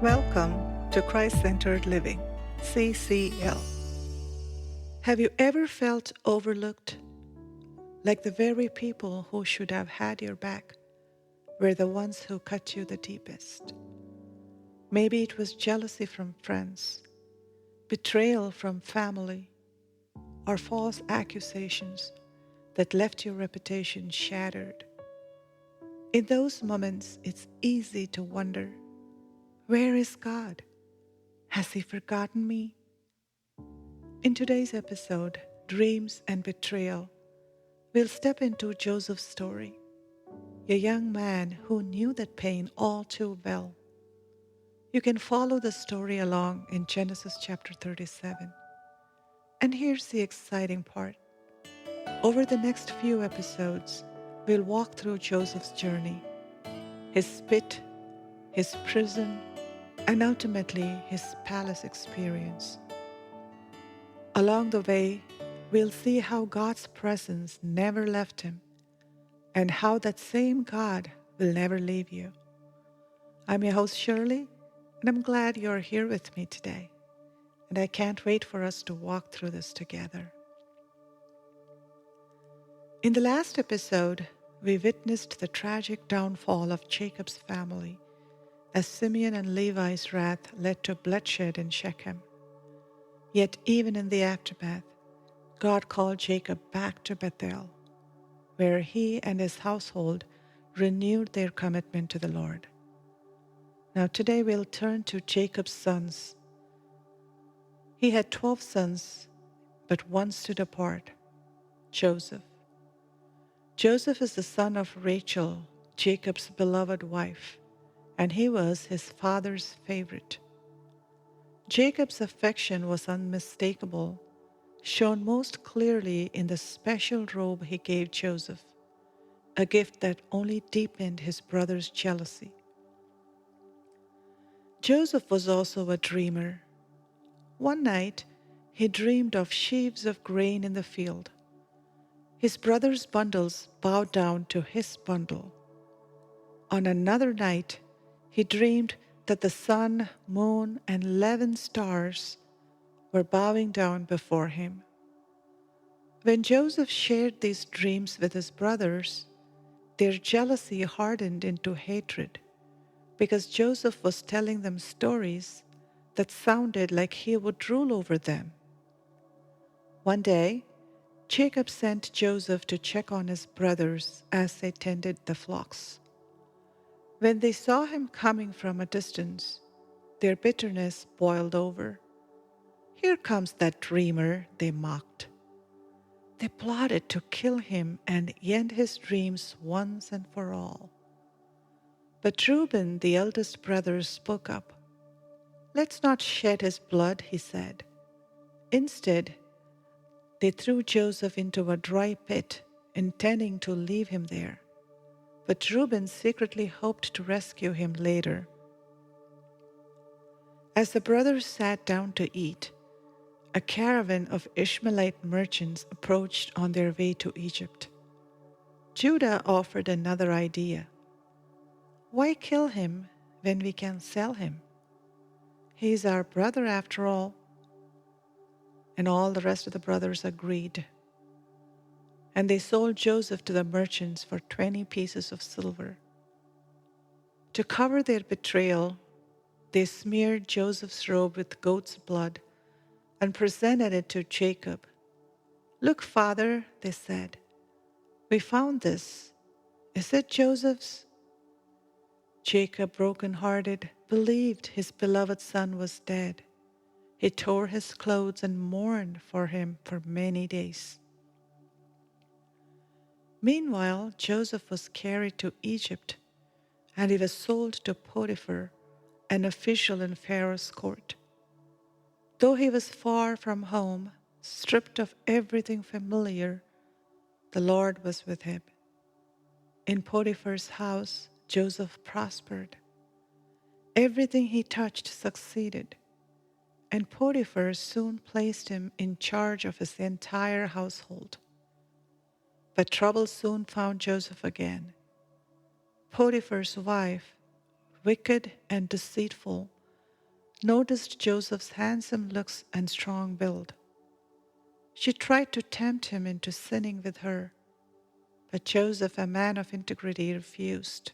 Welcome to Christ-Centered Living, CCL. Have you ever felt overlooked? Like the very people who should have had your back were the ones who cut you the deepest. Maybe it was jealousy from friends, betrayal from family, or false accusations that left your reputation shattered. In those moments, it's easy to wonder, where is God? Has He forgotten me? In today's episode, Dreams and Betrayal, we'll step into Joseph's story, a young man who knew that pain all too well. You can follow the story along in Genesis chapter 37. And here's the exciting part. Over the next few episodes, we'll walk through Joseph's journey, his pit, his prison, and ultimately his palace experience. Along the way, we'll see how God's presence never left him and how that same God will never leave you. I'm your host, Shirley, and I'm glad you're here with me today. And I can't wait for us to walk through this together. In the last episode, we witnessed the tragic downfall of Jacob's family as Simeon and Levi's wrath led to bloodshed in Shechem. Yet even in the aftermath, God called Jacob back to Bethel, where he and his household renewed their commitment to the Lord. Now today we'll turn to Jacob's sons. He had 12 sons, but one stood apart, Joseph. Joseph is the son of Rachel, Jacob's beloved wife, and he was his father's favorite. Jacob's affection was unmistakable, shown most clearly in the special robe he gave Joseph, a gift that only deepened his brother's jealousy. Joseph was also a dreamer. One night, he dreamed of sheaves of grain in the field. His brother's bundles bowed down to his bundle. On another night, he dreamed that the sun, moon, and 11 stars were bowing down before him. When Joseph shared these dreams with his brothers, their jealousy hardened into hatred because Joseph was telling them stories that sounded like he would rule over them. One day, Jacob sent Joseph to check on his brothers as they tended the flocks. When they saw him coming from a distance, their bitterness boiled over. "Here comes that dreamer," they mocked. They plotted to kill him and end his dreams once and for all. But Reuben, the eldest brother, spoke up. "Let's not shed his blood," he said. Instead, they threw Joseph into a dry pit, intending to leave him there. But Reuben secretly hoped to rescue him later. As the brothers sat down to eat, a caravan of Ishmaelite merchants approached on their way to Egypt. Judah offered another idea. "Why kill him when we can sell him? He is our brother after all." And all the rest of the brothers agreed. And they sold Joseph to the merchants for 20 pieces of silver. To cover their betrayal, they smeared Joseph's robe with goat's blood and presented it to Jacob. "Look, father," they said, "we found this. Is it Joseph's?" Jacob, broken-hearted, believed his beloved son was dead. He tore his clothes and mourned for him for many days. Meanwhile, Joseph was carried to Egypt, and he was sold to Potiphar, an official in Pharaoh's court. Though he was far from home, stripped of everything familiar, the Lord was with him. In Potiphar's house, Joseph prospered. Everything he touched succeeded, and Potiphar soon placed him in charge of his entire household. But trouble soon found Joseph again. Potiphar's wife, wicked and deceitful, noticed Joseph's handsome looks and strong build. She tried to tempt him into sinning with her, but Joseph, a man of integrity, refused.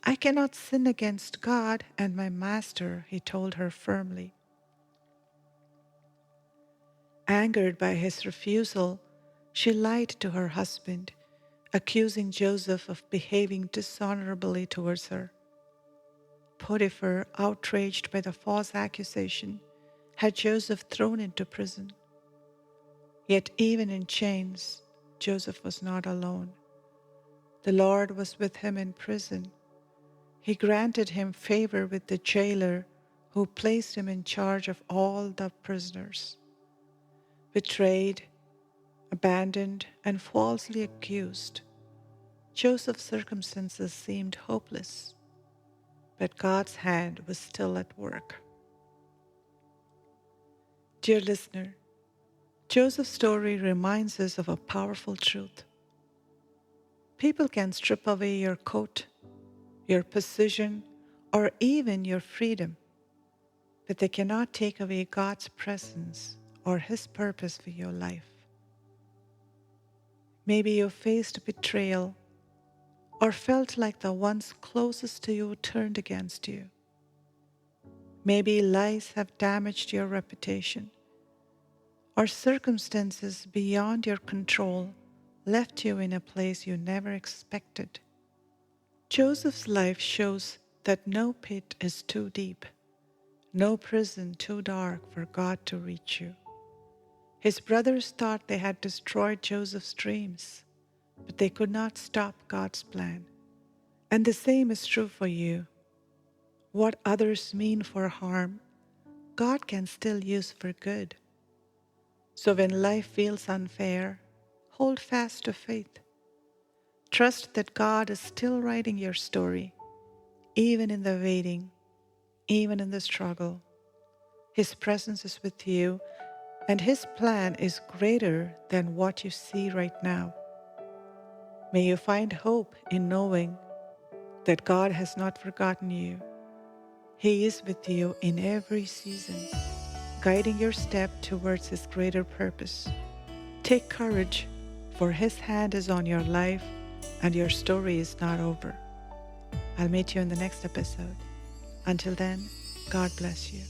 "I cannot sin against God and my master," he told her firmly. Angered by his refusal, she lied to her husband, accusing Joseph of behaving dishonorably towards her. Potiphar, outraged by the false accusation, had Joseph thrown into prison. Yet even in chains, Joseph was not alone. The Lord was with him in prison. He granted him favor with the jailer, who placed him in charge of all the prisoners. Betrayed, abandoned, and falsely accused, Joseph's circumstances seemed hopeless, but God's hand was still at work. Dear listener, Joseph's story reminds us of a powerful truth. People can strip away your coat, your position, or even your freedom, but they cannot take away God's presence or His purpose for your life. Maybe you faced betrayal or felt like the ones closest to you turned against you. Maybe lies have damaged your reputation, or circumstances beyond your control left you in a place you never expected. Joseph's life shows that no pit is too deep, no prison too dark for God to reach you. His brothers thought they had destroyed Joseph's dreams, but they could not stop God's plan. And the same is true for you. What others mean for harm, God can still use for good. So when life feels unfair, hold fast to faith. Trust that God is still writing your story, even in the waiting, even in the struggle. His presence is with you, and His plan is greater than what you see right now. May you find hope in knowing that God has not forgotten you. He is with you in every season, guiding your step towards His greater purpose. Take courage, for His hand is on your life and your story is not over. I'll meet you in the next episode. Until then, God bless you.